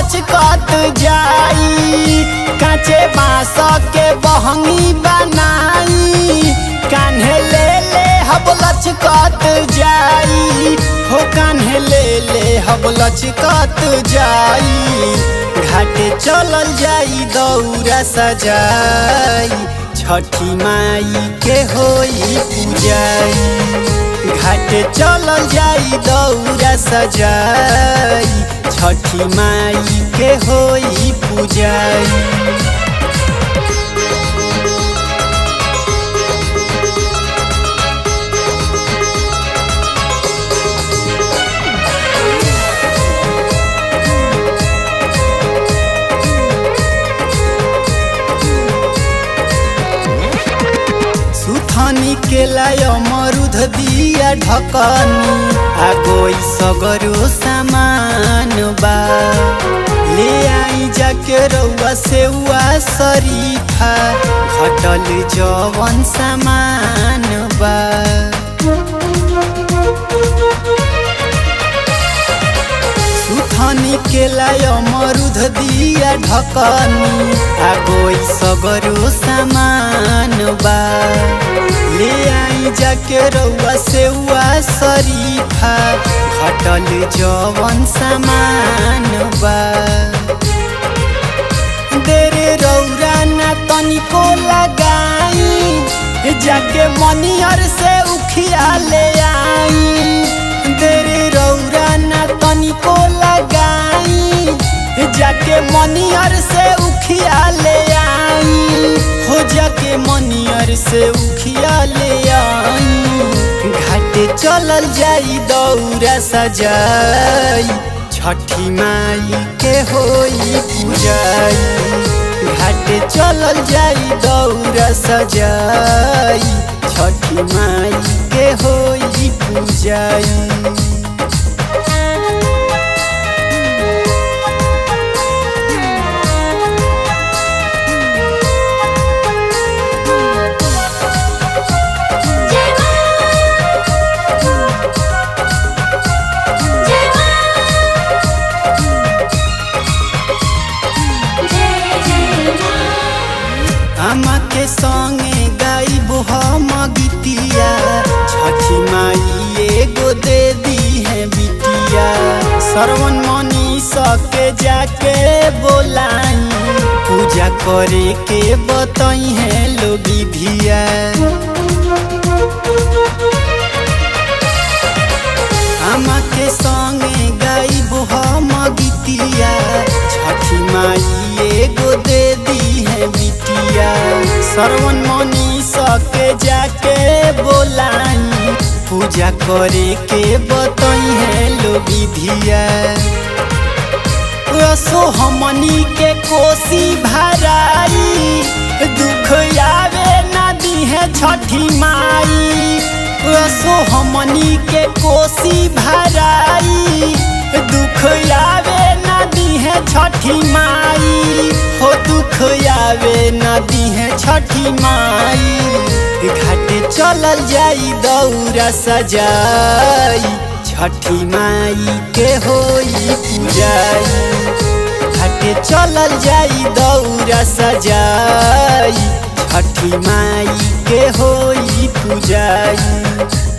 लचकत जाई। कांचे बांस के बहंगी बनाई कान्हे ले हब लचकत जाई। हो कान्हे ले हब लचकत जाई। घाटे चलल जाई दौरा सजाई छठी माई के होई पूजाई। घाटे चलल जाई दौरा सजाई छठी माई के होई पूजाई। सुथनी के लाय मरुध दिया ढकनी आगोई सगरो सामान बा। ले आई जाके रउआ सेउआ शरीफा घटल जवन सामान बा। सुथनी के लाय मरुध दिया ढकनी आगोई सगरो सामान बा। ले आई जाके रउआ सेउआ शरीफा घटल जवन सामान बा। देरे रौरा ना तनिको लगाई जाके मनियर से उखिया ले आई। देरे रौरा ना तनिको लगाई जाके मनियर से उखिया ले आई। हो जाके मनियर से उखिया ले आई। घाटे चलल जाई दौरा सजाई छठी माई के होई पूजाई। घाटे चलल जाई दौरा सजाई छठी माई के होई पूजाई। अम्मा के संगे गाइबो हम गीतिया छठी माई एगो दे दी है बिटिया। श्रवण मनीष के जाके बोलाई पूजा करे के बताई है लो विधिया। अम्मा के संगे गाइबो हम गीतिया छठी माई एगो दे दी है बिटिया। श्रवण मनीष के जाके बोलाई पूजा करे के बताई है लो विधिया। रसो हमनी के कोसी भराई दुख आवे ना दी है छठी माई। रसो हमनी के कोसी भराई दुख आवे ना दी है छठी माई। हो दुख आवे ना दी है छठी माई। घाटे चलल जाई दौरा सजाई छठी माई के होई पूजाई। घाटे चलल जाई दौरा सजाई छठी माई के होई पूजाई।